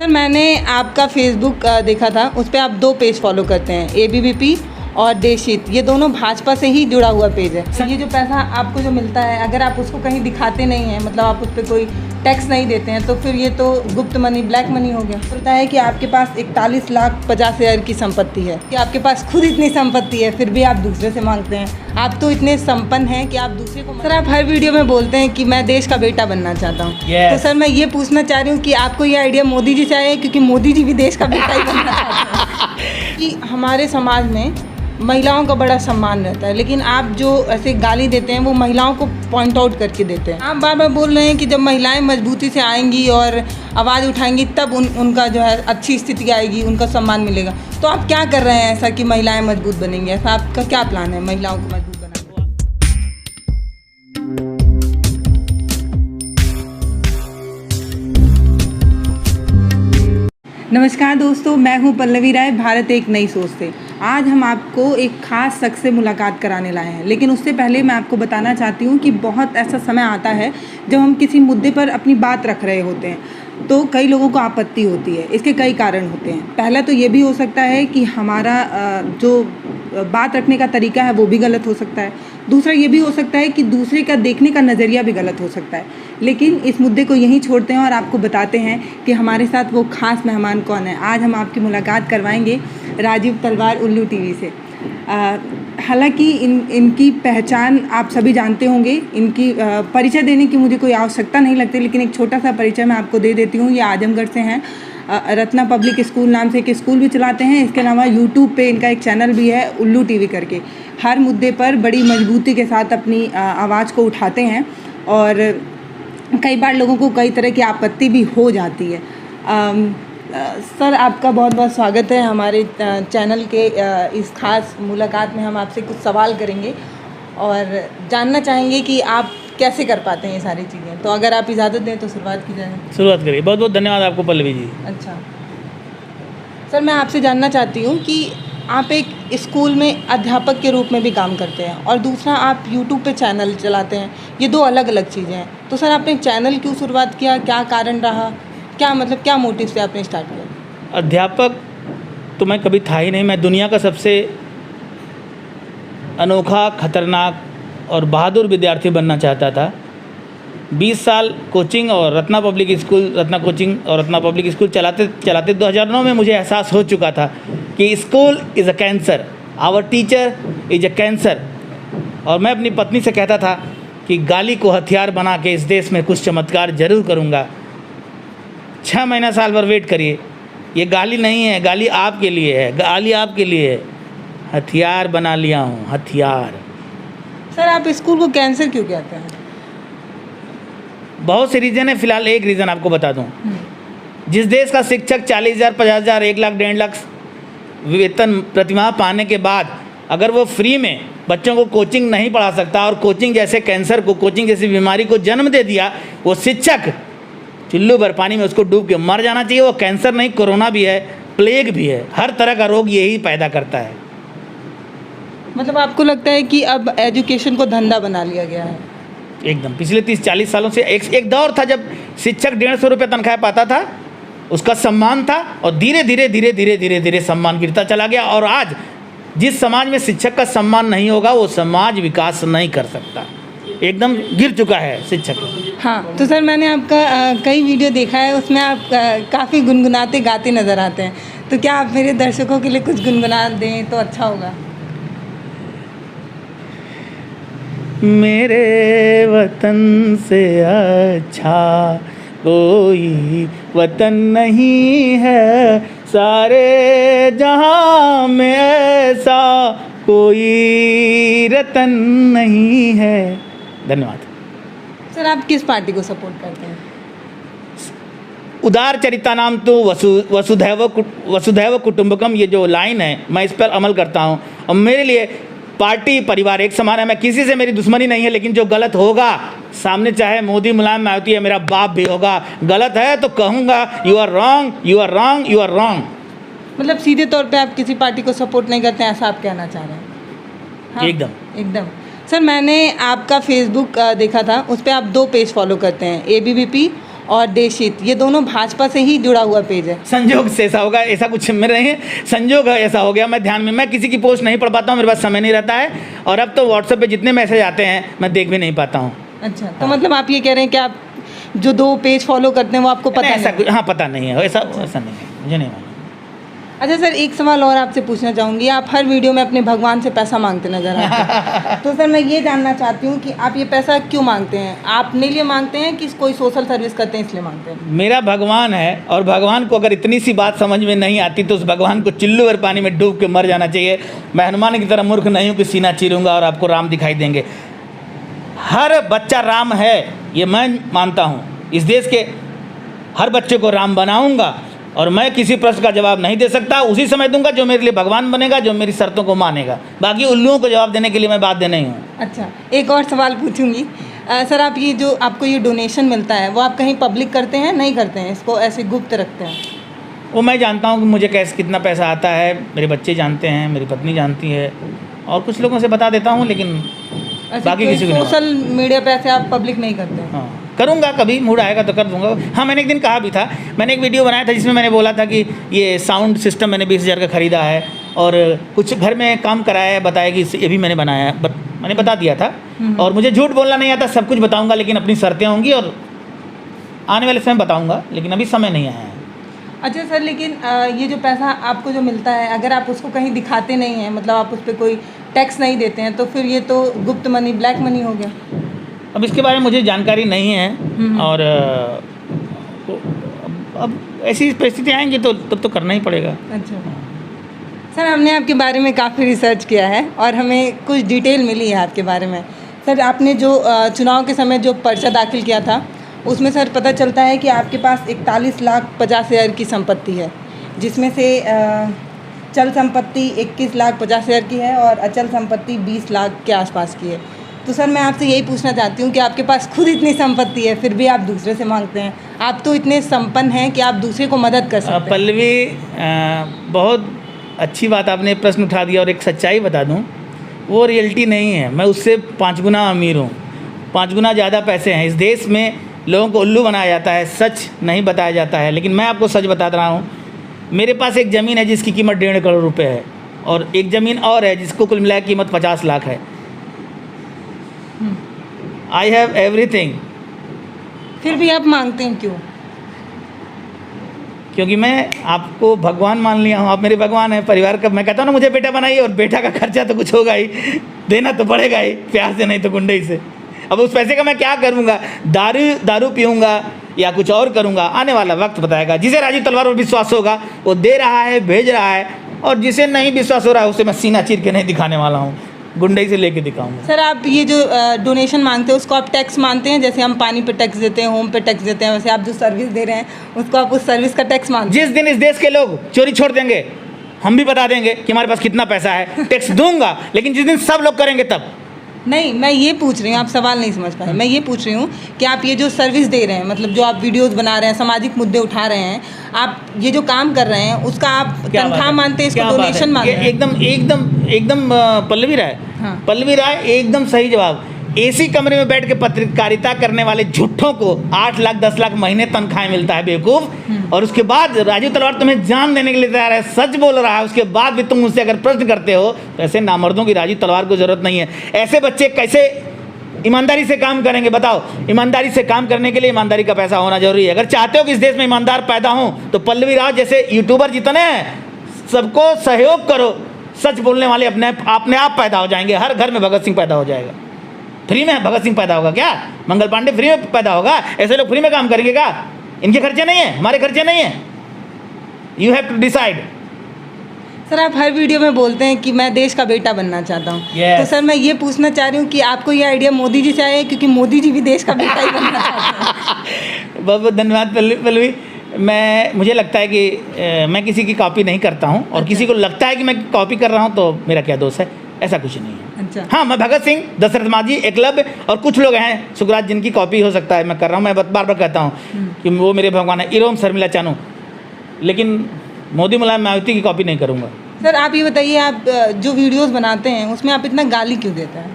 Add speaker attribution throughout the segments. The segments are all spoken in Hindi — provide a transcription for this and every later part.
Speaker 1: सर मैंने आपका फेसबुक देखा था, उस पर आप 2 पेज फॉलो करते हैं, ABVP और देशहित। ये दोनों भाजपा से ही जुड़ा हुआ पेज है। सर ये जो पैसा आपको जो मिलता है, अगर आप उसको कहीं दिखाते नहीं हैं, मतलब आप उस पर कोई टैक्स नहीं देते हैं, तो फिर ये तो गुप्त मनी, ब्लैक मनी हो गया। बोलता है कि आपके पास 41,50,000 की संपत्ति है, कि आपके पास खुद इतनी संपत्ति है, फिर भी आप दूसरे से मांगते हैं। आप तो इतने संपन्न हैं कि आप दूसरे को। सर आप हर वीडियो में बोलते हैं कि मैं देश का बेटा बनना चाहता हूँ। तो सर मैं ये पूछना चाह रही हूँ कि आपको ये आइडिया मोदी जी से आया है, क्योंकि मोदी जी भी देश का बेटा ही बनना चाहते हैं। कि हमारे समाज में महिलाओं का बड़ा सम्मान रहता है, लेकिन आप जो ऐसे गाली देते हैं वो महिलाओं को पॉइंट आउट करके देते हैं। आप बार बार बोल रहे हैं कि जब महिलाएं मजबूती से आएंगी और आवाज़ उठाएंगी तब उनका जो है अच्छी स्थिति आएगी, उनका सम्मान मिलेगा। तो आप क्या कर रहे हैं ऐसा कि महिलाएं मजबूत बनेंगी? ऐसा आपका क्या प्लान है महिलाओं को मजबूत बनाने का? नमस्कार दोस्तों, मैं हूं पल्लवी राय, भारत एक नई सोच से। आज हम आपको एक ख़ास शख्स से मुलाकात कराने लाए हैं, लेकिन उससे पहले मैं आपको बताना चाहती हूं कि बहुत ऐसा समय आता है जब हम किसी मुद्दे पर अपनी बात रख रहे होते हैं तो कई लोगों को आपत्ति होती है। इसके कई कारण होते हैं। पहला तो ये भी हो सकता है कि हमारा जो बात रखने का तरीका है वो भी गलत हो सकता है। दूसरा ये भी हो सकता है कि दूसरे का देखने का नज़रिया भी गलत हो सकता है। लेकिन इस मुद्दे को यहीं छोड़ते हैं और आपको बताते हैं कि हमारे साथ वो ख़ास मेहमान कौन है। आज हम आपकी मुलाकात करवाएंगे राजीव तलवार उल्लू टीवी से। हालांकि इनकी पहचान आप सभी जानते होंगे। इनकी परिचय देने की मुझे कोई आवश्यकता नहीं लगती, लेकिन एक छोटा सा परिचय मैं आपको दे देती हूँ। ये आजमगढ़ से हैं। रत्ना पब्लिक स्कूल नाम से एक स्कूल भी चलाते हैं। इसके अलावा यूट्यूब पे इनका एक चैनल भी है, उल्लू टीवी करके। हर मुद्दे पर बड़ी मजबूती के साथ अपनी आवाज़ को उठाते हैं और कई बार लोगों को कई तरह की आपत्ति भी हो जाती है। सर आपका बहुत बहुत स्वागत है हमारे चैनल के इस खास मुलाकात में। हम आपसे कुछ सवाल करेंगे और जानना चाहेंगे कि आप कैसे कर पाते हैं ये सारी चीज़ें। तो अगर आप इजाज़त दें तो शुरुआत की जाए।
Speaker 2: शुरुआत करिए। बहुत बहुत धन्यवाद आपको पल्लवी जी।
Speaker 1: अच्छा सर, मैं आपसे जानना चाहती हूँ कि आप एक स्कूल में अध्यापक के रूप में भी काम करते हैं और दूसरा आप यूट्यूब पे चैनल चलाते हैं। ये 2 अलग अलग चीज़ें हैं। तो सर आपने चैनल क्यों शुरुआत किया, क्या कारण रहा, क्या मतलब क्या मोटिव से आपने स्टार्ट किया?
Speaker 2: अध्यापक तो मैं कभी था ही नहीं। मैं दुनिया का सबसे अनोखा, खतरनाक और बहादुर विद्यार्थी बनना चाहता था। 20 साल कोचिंग और रत्ना पब्लिक स्कूल चलाते 2009 में मुझे एहसास हो चुका था कि school is a cancer, our teacher is a cancer. और मैं अपनी पत्नी से कहता था कि गाली को हथियार बना के इस देश में कुछ चमत्कार ज़रूर करूँगा। 6 महीना साल भर वेट करिए। ये गाली नहीं है, गाली आपके लिए है, गाली आपके लिए है। हथियार बना लिया हूँ, हथियार।
Speaker 1: सर आप स्कूल को कैंसर क्यों कहते हैं?
Speaker 2: बहुत से रीज़न है। फ़िलहाल एक रीज़न आपको बता दूं। जिस देश का शिक्षक 40,000, 50,000, 1 लाख, 1.5 लाख वेतन प्रतिमाह पाने के बाद अगर वो फ्री में बच्चों को कोचिंग नहीं पढ़ा सकता और कोचिंग जैसे कैंसर को, कोचिंग जैसी बीमारी को जन्म दे दिया, वो शिक्षक चुल्लू भर पानी में उसको डूब के मर जाना चाहिए। वो कैंसर नहीं, कोरोना भी है, प्लेग भी है, हर तरह का रोग यही पैदा करता है।
Speaker 1: मतलब आपको लगता है कि अब एजुकेशन को धंधा बना लिया गया है?
Speaker 2: एकदम। पिछले 30-40 सालों से एक दौर था जब शिक्षक 150 रुपये तनख्वाह पाता था, उसका सम्मान था, और धीरे धीरे सम्मान गिरता चला गया। और आज जिस समाज में शिक्षक का सम्मान नहीं होगा वो समाज विकास नहीं कर सकता। एकदम गिर चुका है शिक्षक।
Speaker 1: हाँ, तो सर मैंने आपका कई वीडियो देखा है, उसमें आप काफ़ी गुनगुनाते गाते नज़र आते हैं। तो क्या आप मेरे दर्शकों के लिए कुछ गुनगुना दें तो अच्छा होगा?
Speaker 2: मेरे वतन से अच्छा कोई वतन नहीं है, सारे जहां में ऐसा कोई रतन नहीं है। धन्यवाद।
Speaker 1: सर आप किस पार्टी को सपोर्ट करते हैं?
Speaker 2: उदार चरिता नाम तो वसुधैव कुटुंबकम, ये जो लाइन है मैं इस पर अमल करता हूँ। और मेरे लिए पार्टी परिवार एक समान है। मैं किसी से मेरी दुश्मनी नहीं है, लेकिन जो गलत होगा सामने, चाहे मोदी, मुलायम, मायावती है, मेरा बाप भी होगा, गलत है तो कहूँगा you are wrong, you are wrong, you are wrong.
Speaker 1: मतलब सीधे तौर पे आप किसी पार्टी को सपोर्ट नहीं करते हैं, ऐसा आप कहना चाह रहे हैं? हाँ? एकदम। सर मैंने आपका फेसबुक देखा था, उस पर आप 2 पेज फॉलो करते हैं, ABVP और देशित, ये दोनों भाजपा से ही जुड़ा हुआ पेज है।
Speaker 2: संजोग से ऐसा होगा, ऐसा कुछ मेरे नहीं है, संजोग है ऐसा हो गया। मैं ध्यान में, मैं किसी की पोस्ट नहीं पढ़ पाता हूँ, मेरे पास समय नहीं रहता है, और अब तो व्हाट्सएप पे जितने मैसेज आते हैं मैं देख भी नहीं पाता हूँ।
Speaker 1: अच्छा, तो मतलब आप ये कह रहे हैं कि आप जो 2 पेज फॉलो करते हैं वो आपको पता
Speaker 2: ऐसा
Speaker 1: नहीं?
Speaker 2: हाँ, पता नहीं है, ऐसा नहीं है, मुझे नहीं मालूम।
Speaker 1: अच्छा सर, एक सवाल और आपसे पूछना चाहूँगी। आप हर वीडियो में अपने भगवान से पैसा मांगते नजर आते हैं, तो सर मैं ये जानना चाहती हूँ कि आप ये पैसा क्यों मांगते हैं? अपने लिए मांगते हैं कि कोई सोशल सर्विस करते हैं इसलिए मांगते हैं?
Speaker 2: मेरा भगवान है, और भगवान को अगर इतनी सी बात समझ में नहीं आती तो उस भगवान को चिल्लू भर पानी में डूब के मर जाना चाहिए। मैं हनुमान की तरह मूर्ख नहीं हूँ कि सीना चीरूंगा और आपको राम दिखाई देंगे। हर बच्चा राम है, ये मैं मानता हूँ। इस देश के हर बच्चे को राम बनाऊंगा, और मैं किसी प्रश्न का जवाब नहीं दे सकता, उसी समय दूंगा जो मेरे लिए भगवान बनेगा, जो मेरी शर्तों को मानेगा। बाकी उल्लुओं को जवाब देने के लिए मैं बाध्य नहीं हूँ।
Speaker 1: अच्छा, एक और सवाल पूछूंगी। सर, आप ये जो आपको ये डोनेशन मिलता है वो आप कहीं पब्लिक करते हैं, नहीं करते हैं, इसको ऐसे गुप्त रखते हैं?
Speaker 2: वो मैं जानता हूँ कि मुझे कैसे कितना पैसा आता है, मेरे बच्चे जानते हैं, मेरी पत्नी जानती है, और कुछ लोगों से बता देता हूँ, लेकिन बाकी किसी को नहीं।
Speaker 1: सोशल मीडिया पे ऐसे आप पब्लिक नहीं करते हैं?
Speaker 2: हाँ, करूँगा, कभी मूड आएगा तो कर दूँगा। हाँ, मैंने एक दिन कहा भी था, मैंने एक वीडियो बनाया था जिसमें मैंने बोला था कि ये साउंड सिस्टम मैंने 20,000 का ख़रीदा है, और कुछ घर में काम कराया है, बताया कि ये भी मैंने बनाया है, मैंने बता दिया था। और मुझे झूठ बोलना नहीं आता, सब कुछ बताऊँगा, लेकिन अपनी शर्तें होंगी, और आने वाले समय बताऊँगा, लेकिन अभी समय नहीं आया है।
Speaker 1: अच्छा सर, लेकिन ये जो पैसा आपको जो मिलता है, अगर आप उसको कहीं दिखाते नहीं हैं, मतलब आप उस पर कोई टैक्स नहीं देते हैं, तो फिर ये तो गुप्त मनी, ब्लैक मनी हो गया।
Speaker 2: अब इसके बारे में मुझे जानकारी नहीं है, और अब ऐसी परिस्थिति आएंगी तो तब तो करना ही पड़ेगा।
Speaker 1: अच्छा सर, हमने आपके बारे में काफ़ी रिसर्च किया है और हमें कुछ डिटेल मिली है आपके बारे में। सर, आपने जो चुनाव के समय जो पर्चा दाखिल किया था, उसमें सर पता चलता है कि आपके पास 41,50,000 की संपत्ति है, जिसमें से चल संपत्ति 21,50,000 की है और अचल संपत्ति 20 लाख के आसपास की है। तो सर, मैं आपसे यही पूछना चाहती हूँ कि आपके पास खुद इतनी संपत्ति है, फिर भी आप दूसरे से मांगते हैं। आप तो इतने संपन्न हैं कि आप दूसरे को मदद कर सकते हैं।
Speaker 2: पल्लवी, बहुत अच्छी बात आपने प्रश्न उठा दिया, और एक सच्चाई बता दूँ, वो रियलिटी नहीं है। मैं उससे 5 गुना अमीर हूँ, 5 गुना ज़्यादा पैसे हैं। इस देश में लोगों को उल्लू बनाया जाता है, सच नहीं बताया जाता है, लेकिन मैं आपको सच बता रहा हूँ। मेरे पास एक ज़मीन है जिसकी कीमत 1.5 करोड़ रुपए है, और एक ज़मीन और है जिसको कुल मिलाकर कीमत 50 लाख है। I have everything.
Speaker 1: फिर भी आप मांगते हैं क्यों?
Speaker 2: क्योंकि मैं आपको भगवान मान लिया हूँ, आप मेरे भगवान हैं। परिवार का मैं कहता हूँ ना, मुझे बेटा बनाइए, और बेटा का खर्चा तो कुछ होगा ही, देना तो पड़ेगा ही, प्यार से नहीं तो गुंडे से। अब उस पैसे का मैं क्या करूँगा? दारू पीऊँगा या कुछ और करूँगा? आने वाला वक्त बताएगा। जिसे राजीव तलवार पर विश्वास होगा वो दे रहा है, भेज रहा है, और जिसे नहीं विश्वास हो रहा है उसे मैं सीना चीर के नहीं दिखाने वाला हूँ, गुंडे से लेके दिखाऊंगा।
Speaker 1: सर, आप ये जो डोनेशन मांगते हैं उसको आप टैक्स मानते हैं? जैसे हम पानी पे टैक्स देते हैं, होम पे टैक्स देते हैं, वैसे आप जो सर्विस दे रहे हैं उसको आप उस सर्विस का टैक्स मानते हैं?
Speaker 2: जिस दिन इस देश के लोग चोरी छोड़ देंगे, हम भी बता देंगे कि हमारे पास कितना पैसा है, टैक्स दूंगा, लेकिन जिस दिन सब लोग करेंगे तब।
Speaker 1: नहीं, मैं ये पूछ रही हूँ, आप सवाल नहीं समझ पाए। मैं ये पूछ रही हूँ कि आप ये जो सर्विस दे रहे हैं, मतलब जो आप वीडियोस बना रहे हैं, सामाजिक मुद्दे उठा रहे हैं, आप ये जो काम कर रहे हैं उसका आप तनख्वाह मानते हैं, इसको डोनेशन मानते हैं?
Speaker 2: एकदम पल्लवी राय,
Speaker 1: हाँ।
Speaker 2: पल्लवी राय एकदम सही जवाब। एसी कमरे में बैठ के पत्रकारिता करने वाले झूठों को 8 लाख 10 लाख महीने तनख्वाह मिलता है, बेवकूफ़। और उसके बाद राजीव तलवार तुम्हें जान देने के लिए तैयार है, सच बोल रहा है, उसके बाद भी तुम मुझसे अगर प्रश्न करते हो तो ऐसे नामर्दों की राजीव तलवार को जरूरत नहीं है। ऐसे बच्चे कैसे ईमानदारी से काम करेंगे बताओ? ईमानदारी से काम करने के लिए ईमानदारी का पैसा होना जरूरी है। अगर चाहते हो कि इस देश में ईमानदार पैदा हों तो पल्लवी राव जैसे यूट्यूबर जितने हैं सबको सहयोग करो। सच बोलने वाले अपने आप पैदा हो जाएंगे। हर घर में भगत सिंह पैदा हो जाएगा। फ्री में भगत सिंह पैदा होगा क्या? मंगल पांडे फ्री में पैदा होगा? ऐसे लोग फ्री में काम करेंगे क्या? इनके खर्चे नहीं है, हमारे खर्चे नहीं है। You have to decide.
Speaker 1: Sir, आप हर वीडियो में बोलते हैं कि मैं देश का बेटा बनना चाहता हूँ।
Speaker 2: Yes.
Speaker 1: तो सर, मैं ये पूछना चाह रही हूँ कि आपको ये आइडिया मोदी जी से आया है? क्योंकि मोदी जी भी देश का बेटा ही बनना चाहते हैं।
Speaker 2: बहुत बहुत धन्यवाद पल्लवी। मुझे लगता है कि मैं किसी की कॉपी नहीं करता हूँ, और किसी को लगता है कि मैं कॉपी कर रहा हूँ तो मेरा क्या दोष है? ऐसा कुछ नहीं है।
Speaker 1: अच्छा।
Speaker 2: हाँ, मैं भगत सिंह, दशरथ मांझी, एकलव्य और कुछ लोग हैं सुखराज जिनकी कॉपी हो सकता है मैं कर रहा हूँ। मैं बार बार कहता हूँ कि वो मेरे भगवान है, इरोम शर्मिला चानू, लेकिन मोदी मुलायम मायावती की कॉपी नहीं करूँगा।
Speaker 1: सर, आप ये बताइए, आप जो वीडियोस बनाते हैं उसमें आप इतना गाली क्यों देते हैं?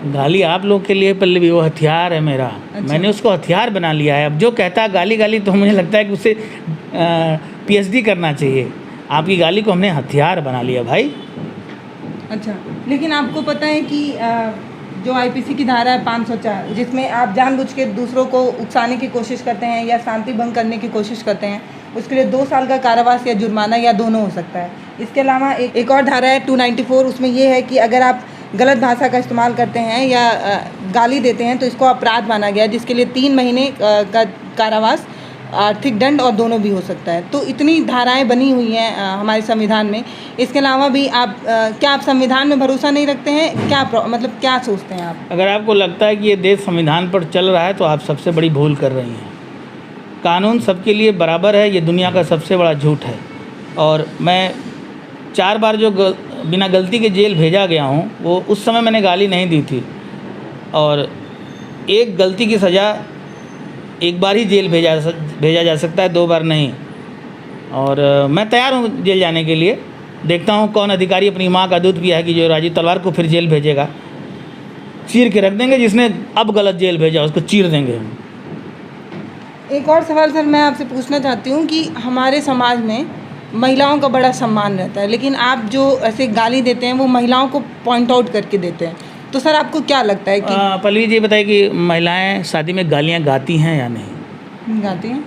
Speaker 2: गाली आप लोग के लिए पल्लवी वो हथियार है मेरा। मैंने उसको हथियार बना लिया है। अब जो कहता है गाली गाली, तो मुझे लगता है कि उसे PhD करना चाहिए। आपकी गाली को हमने हथियार बना लिया भाई।
Speaker 1: अच्छा, लेकिन आपको पता है कि जो IPC की धारा है 504, जिसमें आप जानबूझ के दूसरों को उकसाने की कोशिश करते हैं या शांति भंग करने की कोशिश करते हैं, उसके लिए 2 साल का कारावास या जुर्माना या दोनों हो सकता है। इसके अलावा एक और धारा है 294, उसमें ये है कि अगर आप गलत भाषा का इस्तेमाल करते हैं या गाली देते हैं तो इसको अपराध माना गया है, जिसके लिए 3 महीने का कारावास, आर्थिक दंड और दोनों भी हो सकता है। तो इतनी धाराएं बनी हुई हैं हमारे संविधान में। इसके अलावा भी आप क्या आप संविधान में भरोसा नहीं रखते हैं? मतलब क्या सोचते हैं आप?
Speaker 2: अगर आपको लगता है कि ये देश संविधान पर चल रहा है तो आप सबसे बड़ी भूल कर रही हैं। कानून सबके लिए बराबर है, ये दुनिया का सबसे बड़ा झूठ है। और मैं 4 बार जो बिना गलती के जेल भेजा गया हूँ, वो उस समय मैंने गाली नहीं दी थी। और एक गलती की सज़ा एक बार ही जेल भेजा जा सकता है, 2 बार नहीं। और मैं तैयार हूँ जेल जाने के लिए। देखता हूँ कौन अधिकारी अपनी माँ का दूध पिया है कि जो राजीव तलवार को फिर जेल भेजेगा। चीर के रख देंगे, जिसने अब गलत जेल भेजा उसको चीर देंगे हम।
Speaker 1: एक और सवाल सर मैं आपसे पूछना चाहती हूँ कि हमारे समाज में महिलाओं का बड़ा सम्मान रहता है, लेकिन आप जो ऐसे गाली देते हैं वो महिलाओं को पॉइंट आउट करके देते हैं। तो सर आपको क्या लगता है कि
Speaker 2: पल्लवी जी बताइए कि महिलाएं शादी में गालियां गाती हैं या नहीं?
Speaker 1: गाती हैं?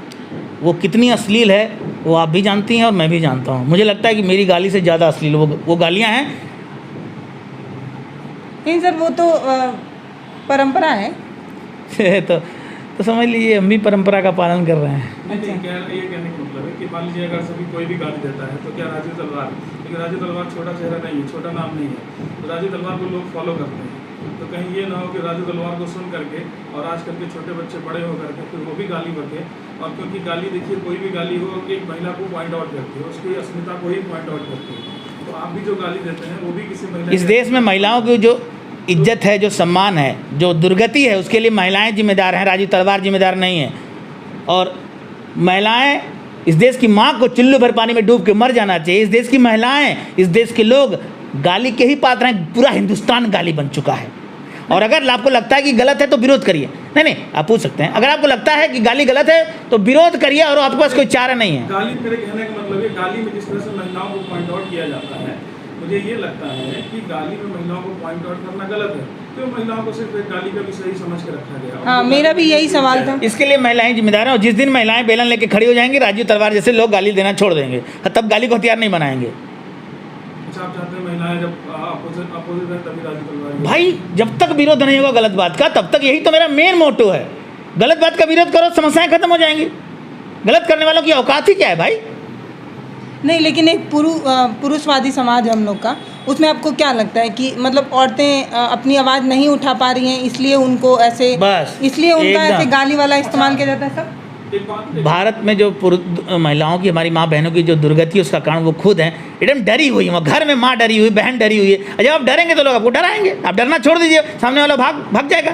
Speaker 2: वो कितनी अश्लील है वो आप भी जानती हैं और मैं भी जानता हूँ। मुझे लगता है कि मेरी गाली से ज़्यादा अश्लील वो गालियाँ हैं।
Speaker 1: नहीं सर, वो तो परंपरा है।
Speaker 2: तो समझ लीजिए हम भी परंपरा का पालन कर रहे हैं।
Speaker 3: ये कहने का मतलब है कि मान लीजिए अगर सभी कोई भी गाली देता है तो क्या राजीव तलवार, लेकिन राजीव तलवार छोटा चेहरा नहीं है, छोटा नाम नहीं है, तो राजीव तलवार को लोग फॉलो करते हैं। तो कहीं ये ना हो कि राजीव तलवार को सुन करके और आजकल के छोटे बच्चे बड़े हो करके फिर वो भी गाली बके। और क्योंकि गाली देखिए कोई भी गाली हो एक महिला को पॉइंट आउट करती है, उसकी अस्मिता को ही पॉइंट आउट करती है। तो आप भी जो गाली देते हैं वो भी किसी महिला,
Speaker 2: इस देश में महिलाओं की जो इज्जत है, जो सम्मान है, जो दुर्गति है, उसके लिए महिलाएं जिम्मेदार हैं, राजीव तलवार जिम्मेदार नहीं है। और महिलाएं, इस देश की माँ को चुल्लू भर पानी में डूब के मर जाना चाहिए। इस देश की महिलाएं, इस देश के लोग गाली के ही पात्र हैं। पूरा हिंदुस्तान गाली बन चुका है। और अगर आपको लगता है कि गलत है तो विरोध करिए। नहीं, आप पूछ सकते हैं। अगर आपको लगता है कि गाली गलत है तो विरोध करिए और आपके पास कोई चारा नहीं है।
Speaker 3: गाली, मेरे कहने का मतलब है गाली में जिस तरह से महिलाओं को पॉइंट आउट किया जाता है, मुझे ये लगता है कि गाली में महिलाओं को पॉइंट आउट करना गलत है। तो महिलाओं को सिर्फ एक गाली का भी सही समझ के रखा गया।
Speaker 1: हाँ, मेरा भी यही सवाल था।
Speaker 2: इसके लिए महिलाएं जिम्मेदार हैं। और जिस दिन महिलाएं बेलन लेके खड़ी हो जाएंगी, राजीव तलवार जैसे लोग गाली देना छोड़ देंगे, तब गाली को हथियार नहीं बनाएंगे।
Speaker 3: अच्छा, आप चाहते हैं महिलाएं जब अपोजिट है तभी राजीव तलवार?
Speaker 2: भाई जब तक विरोध नहीं होगा गलत बात का, तब तक यही तो मेरा मेन मोटो है। गलत बात का विरोध करो, समस्याएं खत्म हो जाएंगी। गलत करने वालों की औकात ही क्या है भाई?
Speaker 1: नहीं, लेकिन एक पुरुषवादी समाज है हम लोग का, उसमें आपको क्या लगता है कि मतलब औरतें अपनी आवाज़ नहीं उठा पा रही हैं, इसलिए उनको ऐसे,
Speaker 2: बस
Speaker 1: इसलिए उनका
Speaker 2: एकदम।
Speaker 1: ऐसे गाली वाला इस्तेमाल किया जाता है सब?
Speaker 2: भारत में जो महिलाओं की, हमारी माँ बहनों की जो दुर्गति है, उसका कारण वो खुद हैं। एकदम डरी हुई है, घर में माँ डरी हुई, बहन डरी हुई है। जब आप डरेंगे तो लोग आपको डराएंगे। आप डरना छोड़ दीजिए, सामने वाला भाग जाएगा।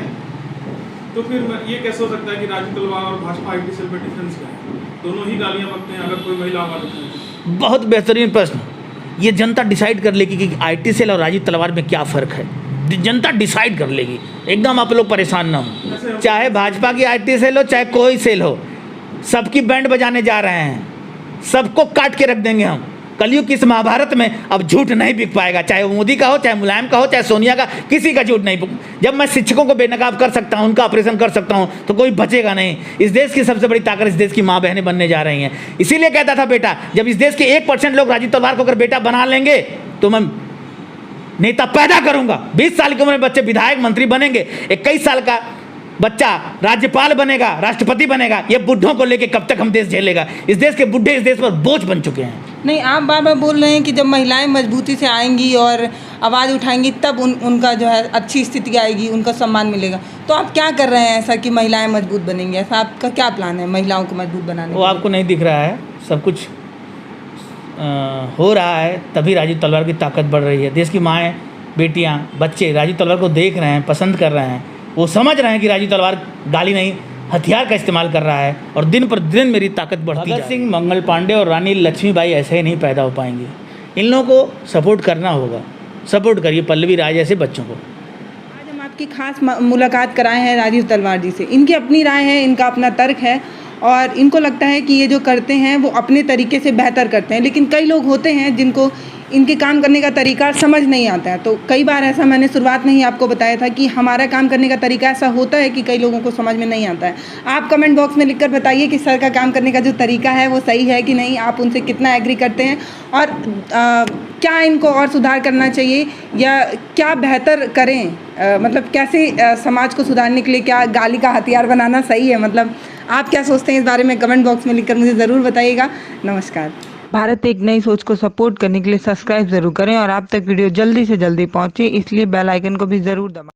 Speaker 3: तो फिर ये कैसे हो सकता है कि राजीव तलवार और भाजपा IT सेल में डिफरेंस क्या है? दोनों ही गालियाँ बकते हैं अगर कोई महिला आवाज़ उठाए।
Speaker 2: बहुत बेहतरीन प्रश्न। ये जनता डिसाइड कर लेगी कि IT सेल और राजीव तलवार में क्या फ़र्क है। जनता डिसाइड कर लेगी। एकदम आप लोग परेशान ना हो। चाहे भाजपा की IT सेल हो, चाहे कोई सेल हो, सबकी बैंड बजाने जा रहे हैं। सबको काट के रख देंगे हम। कलयुग की इस महाभारत में अब झूठ नहीं बिक पाएगा। चाहे वो मोदी का हो, चाहे मुलायम का हो, चाहे सोनिया का, किसी का झूठ नहीं। जब मैं शिक्षकों को बेनकाब कर सकता हूँ, उनका ऑपरेशन कर सकता हूँ, तो कोई बचेगा नहीं। इस देश की सबसे बड़ी ताकत इस देश की माँ बहनें बनने जा रही हैं। इसीलिए कहता था बेटा, जब इस देश के 1% लोग राजीव तलवार को अगर बेटा बना लेंगे तो मैं नेता पैदा करूंगा। 20 साल की उम्र में बच्चे विधायक मंत्री बनेंगे, 21 साल का बच्चा राज्यपाल बनेगा, राष्ट्रपति बनेगा। ये बुढ़ों को लेके कब तक हम देश झेलेगा? इस देश के बुढ़े इस देश पर बोझ बन चुके हैं।
Speaker 1: नहीं, आप बार बार बोल रहे हैं कि जब महिलाएं मजबूती से आएंगी और आवाज़ उठाएंगी तब उनका जो है अच्छी स्थिति आएगी, उनका सम्मान मिलेगा। तो आप क्या कर रहे हैं ऐसा कि महिलाएं मजबूत बनेंगी? ऐसा आपका क्या प्लान है महिलाओं को मजबूत बनाने?
Speaker 2: वो आपको नहीं दिख रहा है, सब कुछ हो रहा है, तभी राजीव तलवार की ताकत बढ़ रही है। देश की माएँ, बेटियाँ, बच्चे राजीव तलवार को देख रहे हैं, पसंद कर रहे हैं। वो समझ रहे हैं कि राजीव तलवार गाली नहीं, हथियार का इस्तेमाल कर रहा है। और दिन पर दिन मेरी ताकत बढ़ती है। भगत सिंह, मंगल पांडे और रानी लक्ष्मीबाई ऐसे ही नहीं पैदा हो पाएंगे। इन लोगों को सपोर्ट करना होगा। सपोर्ट करिए पल्लवी राज जैसे बच्चों को।
Speaker 1: आज हम आपकी खास मुलाकात कराए हैं राजीव तलवार जी से। इनकी अपनी राय है, इनका अपना तर्क है और इनको लगता है कि ये जो करते हैं वो अपने तरीके से बेहतर करते हैं, लेकिन कई लोग होते हैं जिनको इनके काम करने का तरीका समझ नहीं आता है। तो कई बार ऐसा मैंने शुरुआत में ही आपको बताया था कि हमारा काम करने का तरीका ऐसा होता है कि कई लोगों को समझ में नहीं आता है। आप कमेंट बॉक्स में लिखकर बताइए कि सर का काम करने का जो तरीका है वो सही है कि नहीं, आप उनसे कितना एग्री करते हैं और क्या इनको और सुधार करना चाहिए या क्या बेहतर करें, मतलब कैसे समाज को सुधारने के लिए क्या गाली का हथियार बनाना सही है। मतलब आप क्या सोचते हैं इस बारे में कमेंट बॉक्स में लिखकर मुझे ज़रूर बताइएगा। नमस्कार। भारत एक नई सोच को सपोर्ट करने के लिए सब्सक्राइब ज़रूर करें और आप तक वीडियो जल्दी से जल्दी पहुंचे, इसलिए बेल आइकन को भी ज़रूर दबाएं।